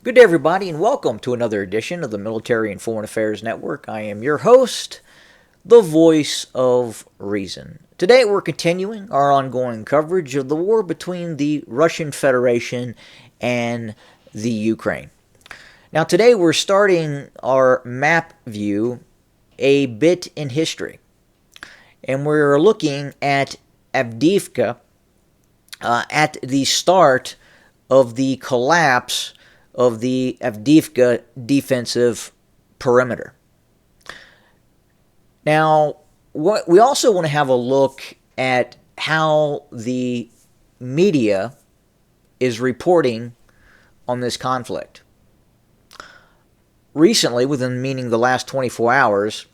Good day, everybody, and welcome to another edition of the Military and Foreign Affairs Network. I am your host, the voice of reason. Today, we're continuing our ongoing coverage of the war between the Russian Federation and the Ukraine. Now, today, we're starting our map view a bit in history, and we're looking at Avdiivka at the start of the collapse of the Avdiivka defensive perimeter. Now, we also want to have a look at how the media is reporting on this conflict. Recently, meaning the last 24 hours,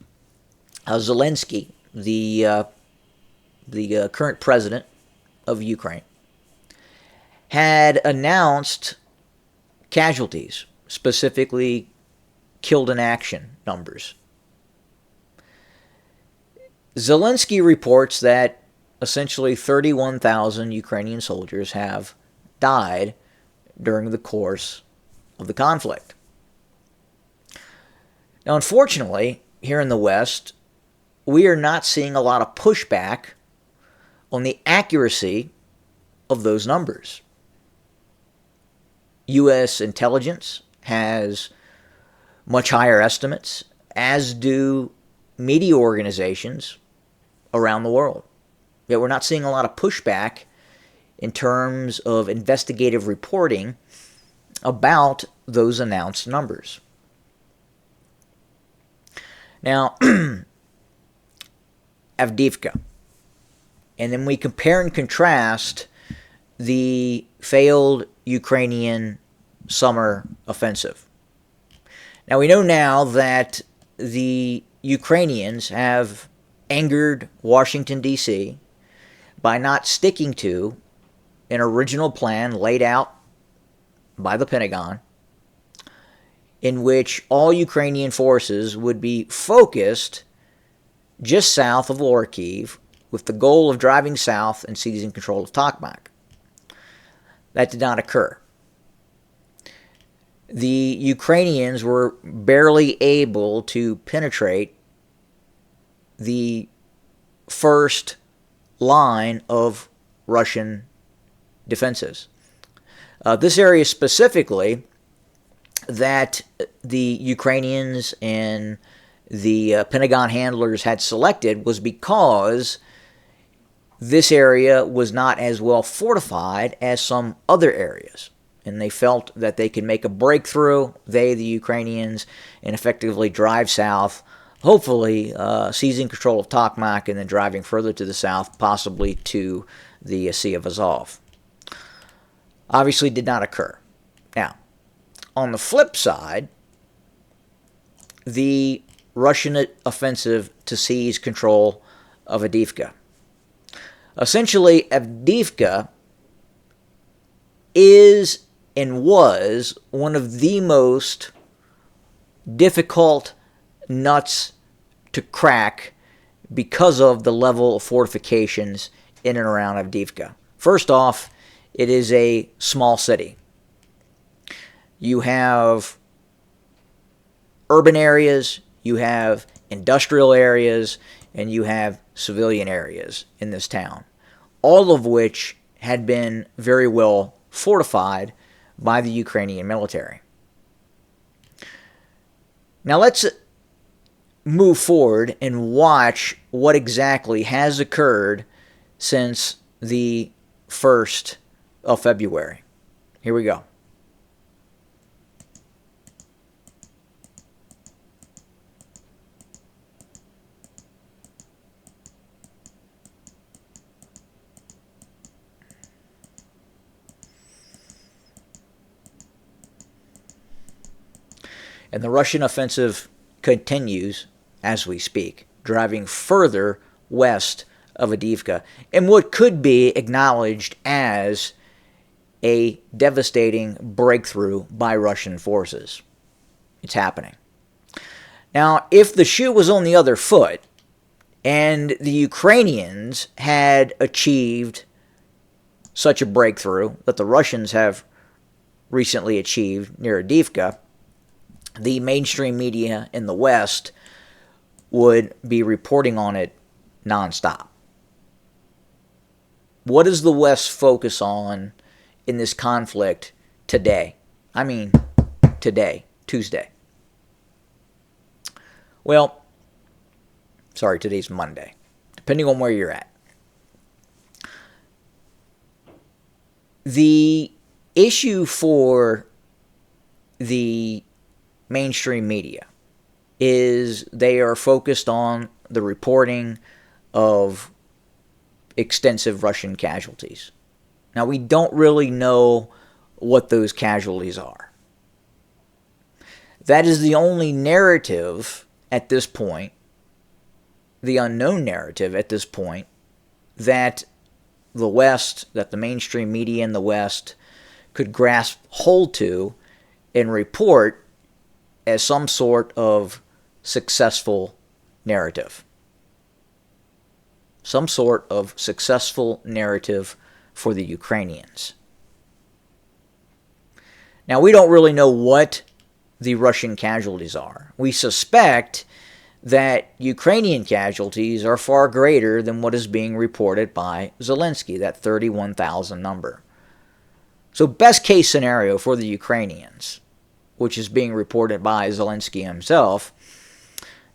Zelensky, the current president of Ukraine, had announced casualties, specifically killed in action numbers. Zelensky reports that essentially 31,000 Ukrainian soldiers have died during the course of the conflict. Now, unfortunately, here in the West, we are not seeing a lot of pushback on the accuracy of those numbers. U.S. intelligence has much higher estimates, as do media organizations around the world. Yet we're not seeing a lot of pushback in terms of investigative reporting about those announced numbers. Now, Avdiivka. And then we compare and contrast the failed Ukrainian summer offensive. Now, we know now that the Ukrainians have angered Washington, D.C. by not sticking to an original plan laid out by the Pentagon, in which all Ukrainian forces would be focused just south of Kharkiv with the goal of driving south and seizing control of Tokmak. That did not occur. The Ukrainians were barely able to penetrate the first line of Russian defenses. This area specifically that the Ukrainians and the Pentagon handlers had selected was because this area was not as well fortified as some other areas. And they felt that they could make a breakthrough, the Ukrainians, and effectively drive south, hopefully seizing control of Tokmak and then driving further to the south, possibly to the Sea of Azov. Obviously did not occur. Now, on the flip side, the Russian offensive to seize control of Avdiivka. Essentially, Avdiivka is and was one of the most difficult nuts to crack because of the level of fortifications in and around Avdiivka. First off, it is a small city. You have urban areas, you have industrial areas, and you have civilian areas in this town, all of which had been very well fortified by the Ukrainian military. Now let's move forward and watch what exactly has occurred since the 1st of February. Here we go. And the Russian offensive continues as we speak, driving further west of Avdiivka in what could be acknowledged as a devastating breakthrough by Russian forces. It's happening. Now, if the shoe was on the other foot and the Ukrainians had achieved such a breakthrough that the Russians have recently achieved near Avdiivka, the mainstream media in the West would be reporting on it nonstop. What does the West focus on in this conflict today? I mean, today, Tuesday. Well, sorry, today's Monday, depending on where you're at. The issue for the mainstream media is they are focused on the reporting of extensive Russian casualties. Now, we don't really know what those casualties are. That is the only narrative at this point, the unknown narrative at this point, that the West, that the mainstream media in the West could grasp hold to and report as some sort of successful narrative. Some sort of successful narrative for the Ukrainians. Now, we don't really know what the Russian casualties are. We suspect that Ukrainian casualties are far greater than what is being reported by Zelensky, that 31,000 number. So best case scenario for the Ukrainians, which is being reported by Zelensky himself,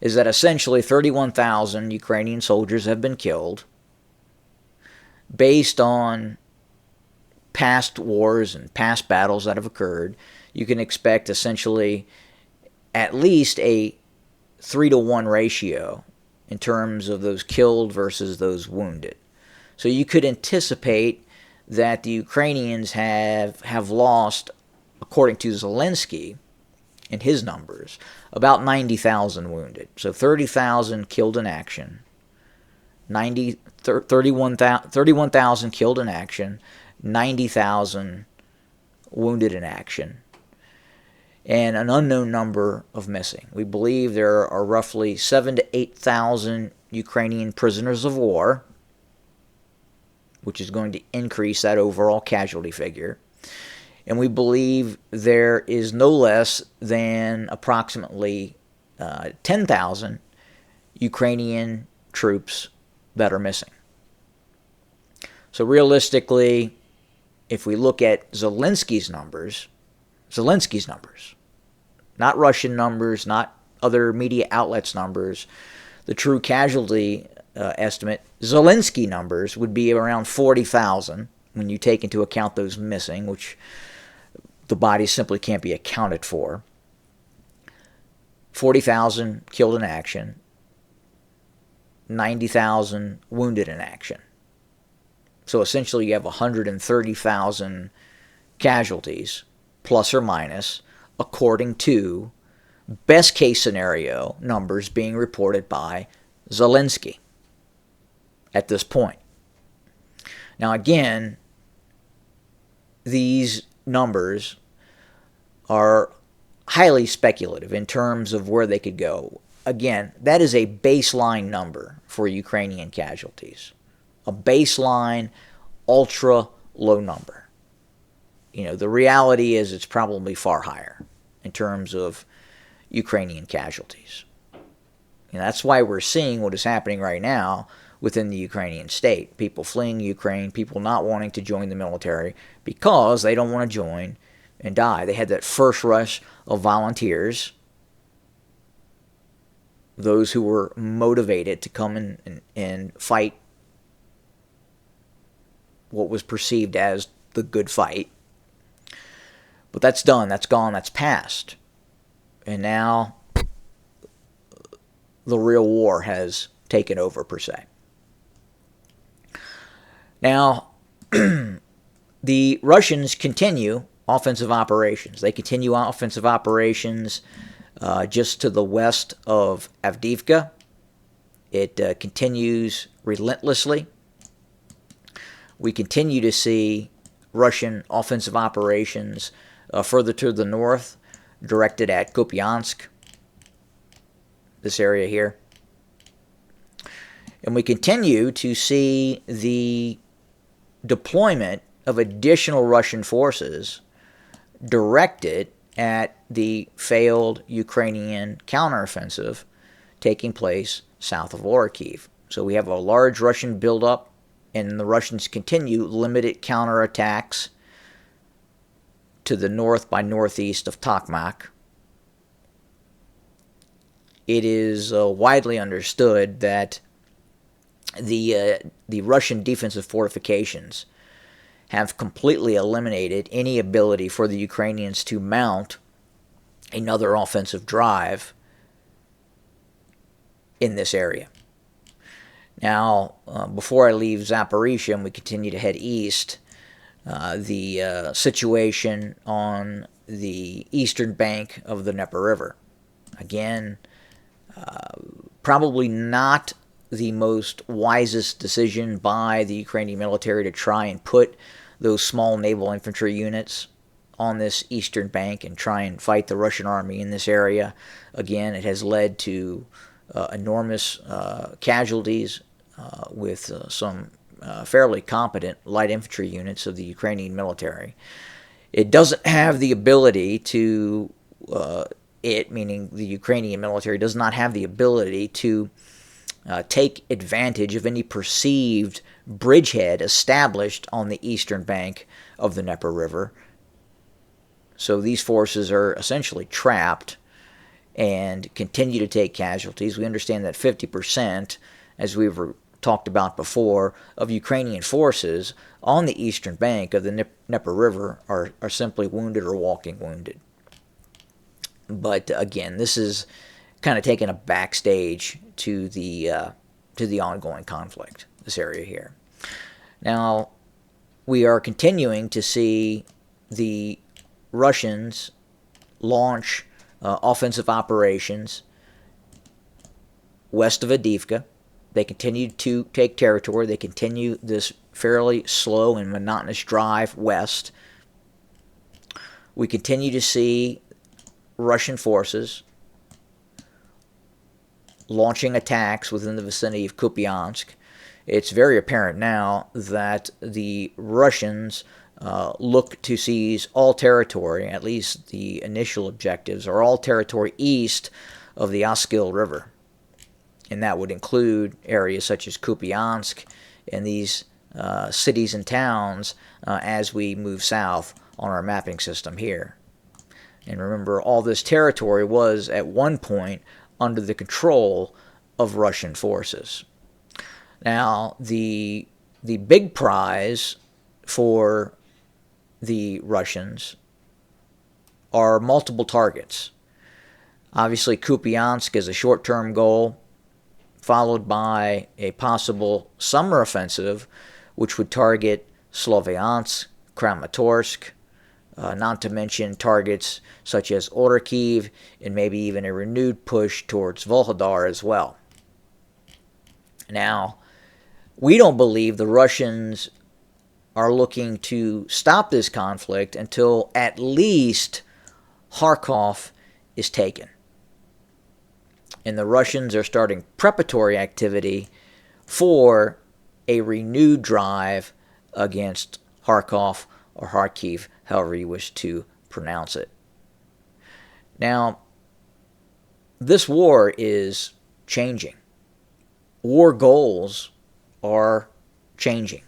is that essentially 31,000 Ukrainian soldiers have been killed based on past wars and past battles that have occurred. You can expect essentially at least a 3-to-1 ratio in terms of those killed versus those wounded. So you could anticipate that the Ukrainians have lost, according to Zelensky and his numbers, about 90,000 wounded. So 30,000 killed in action, 31,000 killed in action, 90,000 wounded in action, and an unknown number of missing. We believe there are roughly 7,000 to 8,000 Ukrainian prisoners of war, which is going to increase that overall casualty figure. And we believe there is no less than approximately 10,000 Ukrainian troops that are missing. So realistically, if we look at Zelensky's numbers, not Russian numbers, not other media outlets' numbers, the true casualty estimate, Zelensky numbers would be around 40,000 when you take into account those missing, which the bodies simply can't be accounted for. 40,000 killed in action, 90,000 wounded in action. So essentially you have 130,000 casualties, plus or minus, according to best case scenario numbers being reported by Zelensky at this point. Now again, these numbers are highly speculative in terms of where they could go. Again, that is a baseline number for Ukrainian casualties. A baseline, ultra low number. You know, the reality is it's probably far higher in terms of Ukrainian casualties. And that's why we're seeing what is happening right now within the Ukrainian state. People fleeing Ukraine, people not wanting to join the military because they don't want to join and die. They had that first rush of volunteers, those who were motivated to come and fight what was perceived as the good fight. But that's done, that's gone, that's past. And now the real war has taken over, per se. Now, the Russians continue offensive operations. They continue offensive operations just to the west of Avdiivka. It continues relentlessly. We continue to see Russian offensive operations further to the north, directed at Kupiansk, this area here. And we continue to see the deployment of additional Russian forces directed at the failed Ukrainian counteroffensive taking place south of Orikhiv. So we have a large Russian buildup, and the Russians continue limited counterattacks to the north by northeast of Tokmak. It is widely understood that the Russian defensive fortifications have completely eliminated any ability for the Ukrainians to mount another offensive drive in this area. Now, before I leave Zaporizhzhia and we continue to head east, the situation on the eastern bank of the Dnieper River. Again, probably not the most wisest decision by the Ukrainian military to try and put those small naval infantry units on this eastern bank and try and fight the Russian army in this area. Again, it has led to enormous casualties with some fairly competent light infantry units of the Ukrainian military. It doesn't have the ability to, meaning the Ukrainian military, does not have the ability to take advantage of any perceived bridgehead established on the eastern bank of the Dnieper River. So these forces are essentially trapped and continue to take casualties. We understand that 50%, as we've talked about before, of Ukrainian forces on the eastern bank of the Dnieper River are simply wounded or walking wounded. But again, this is kind of taking a backstage to the ongoing conflict, this area here. Now, we are continuing to see the Russians launch offensive operations west of Avdiivka. They continue to take territory. They continue this fairly slow and monotonous drive west. We continue to see Russian forces launching attacks within the vicinity of Kupiansk. It's very apparent now that the Russians look to seize all territory, at least the initial objectives, are all territory east of the Oskil River. And that would include areas such as Kupiansk and these cities and towns as we move south on our mapping system here. And remember, all this territory was at one point under the control of Russian forces. Now, the big prize for the Russians are multiple targets. Obviously, Kupiansk is a short-term goal, followed by a possible summer offensive, which would target Sloviansk, Kramatorsk, not to mention targets such as Orikhiv, and maybe even a renewed push towards Volhodar as well. Now, we don't believe the Russians are looking to stop this conflict until at least Kharkov is taken. And the Russians are starting preparatory activity for a renewed drive against Kharkov or Kharkiv, however you wish to pronounce it. Now, this war is changing. War goals are changing.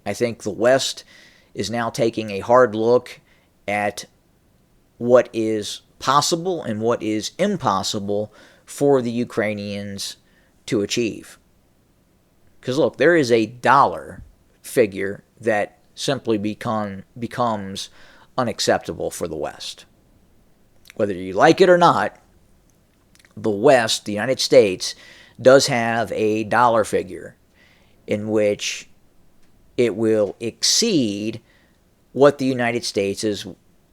I think the West is now taking a hard look at what is possible and what is impossible for the Ukrainians to achieve. Because look, there is a dollar figure that simply becomes unacceptable for the West. Whether you like it or not, the West, the United States, does have a dollar figure in which it will exceed what the United States is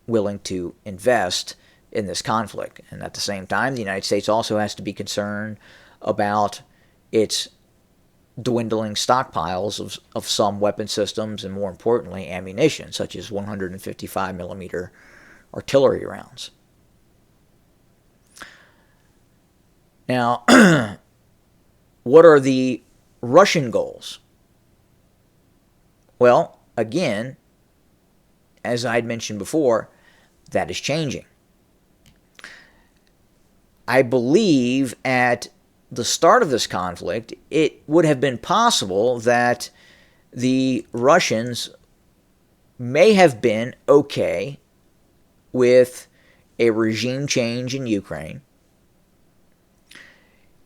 willing to invest in this conflict. And at the same time, the United States also has to be concerned about its dwindling stockpiles of some weapon systems and, more importantly, ammunition, such as 155 millimeter artillery rounds. Now, what are the Russian goals? Well, again, as I'd mentioned before, that is changing. I believe at the start of this conflict, it would have been possible that the Russians may have been okay with a regime change in Ukraine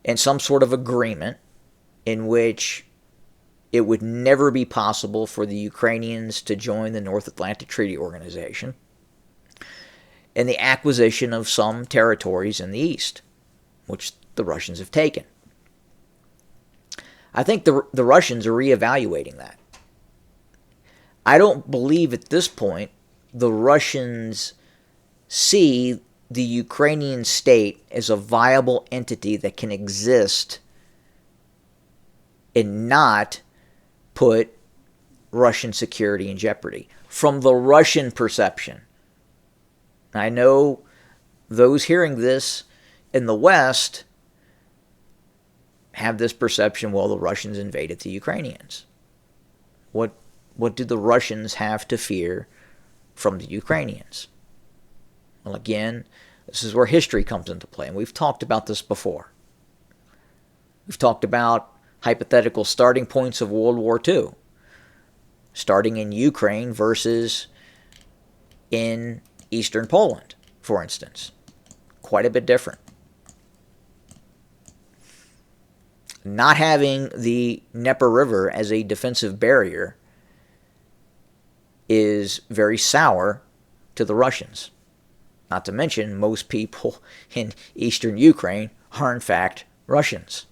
and some sort of agreement in which it would never be possible for the Ukrainians to join the North Atlantic Treaty Organization, and the acquisition of some territories in the east, which the Russians have taken. I think the Russians are reevaluating that. I don't believe at this point the Russians see the Ukrainian state as a viable entity that can exist and not put Russian security in jeopardy. From the Russian perception. I know those hearing this in the West have this perception, well, the Russians invaded the Ukrainians. What do the Russians have to fear from the Ukrainians? Well, again, this is where history comes into play, and we've talked about this before. We've talked about hypothetical starting points of World War II, starting in Ukraine versus in Eastern Poland, for instance. Quite a bit different. Not having the Dnieper River as a defensive barrier is very sour to the Russians. Not to mention, most people in eastern Ukraine are in fact Russians.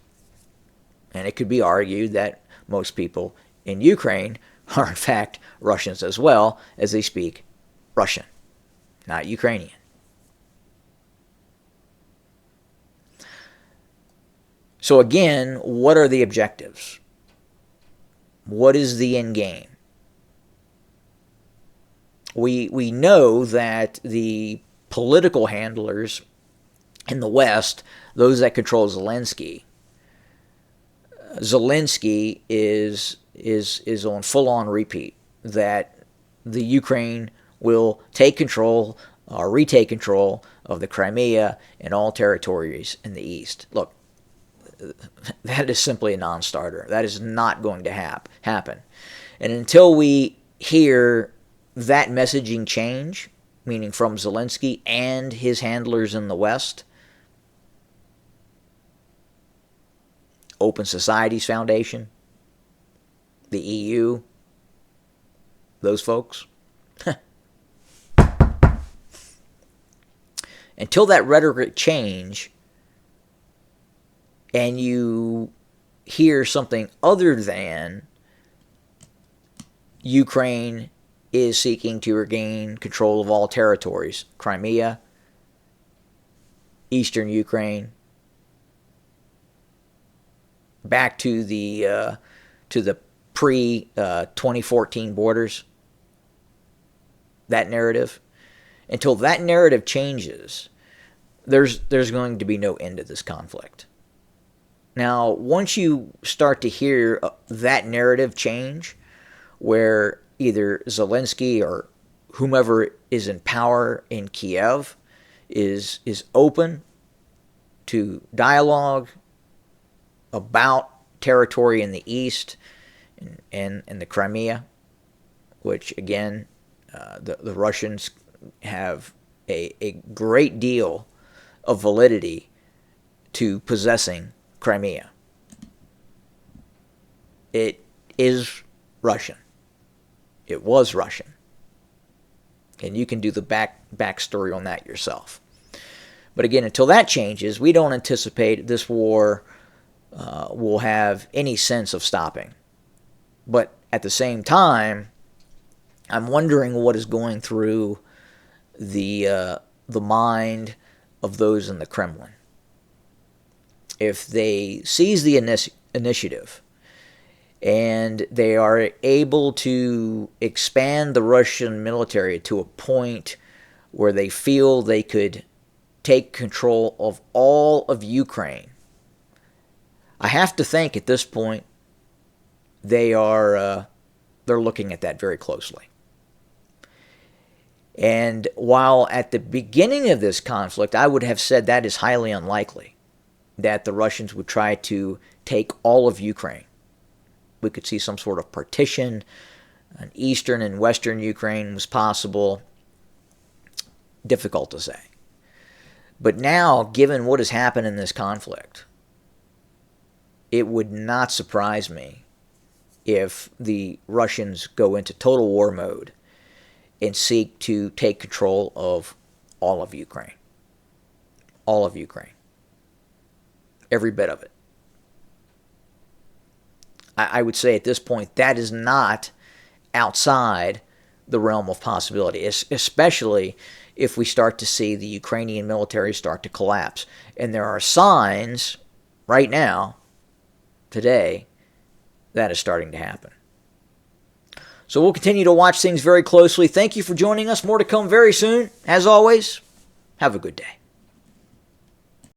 And it could be argued that most people in Ukraine are in fact Russians as well, as they speak Russian, not Ukrainian. So again, what are the objectives? What is the end game? We know that the political handlers in the West, those that control Zelensky is on full-on repeat that the Ukraine will take control or retake control of the Crimea and all territories in the east. Look, that is simply a non-starter. That is not going to happen. And until we hear that messaging change, meaning from Zelensky and his handlers in the West, Open Societies Foundation, the EU, those folks, until that rhetoric change and you hear something other than Ukraine is seeking to regain control of all territories, Crimea, eastern Ukraine, back to the pre-2014 borders, that narrative. Until that narrative changes, there's going to be no end to this conflict. Now, once you start to hear that narrative change, where either Zelensky or whomever is in power in Kiev is open to dialogue about territory in the east and the Crimea, which again, the Russians have a great deal of validity to possessing Crimea. It is Russian. It was Russian. And you can do the backstory on that yourself. But again, until that changes, we don't anticipate this war will have any sense of stopping. But at the same time, I'm wondering what is going through the mind of those in the Kremlin. If they seize the initiative and they are able to expand the Russian military to a point where they feel they could take control of all of Ukraine, I have to think at this point they're looking at that very closely. And while at the beginning of this conflict, I would have said that is highly unlikely, that the Russians would try to take all of Ukraine. We could see some sort of partition. An eastern and western Ukraine was possible. Difficult to say. But now, given what has happened in this conflict, it would not surprise me if the Russians go into total war mode and seek to take control of all of Ukraine. All of Ukraine. Every bit of it. I would say at this point that is not outside the realm of possibility, especially if we start to see the Ukrainian military start to collapse. And there are signs right now, today, that is starting to happen. So we'll continue to watch things very closely. Thank you for joining us. More to come very soon. As always, have a good day.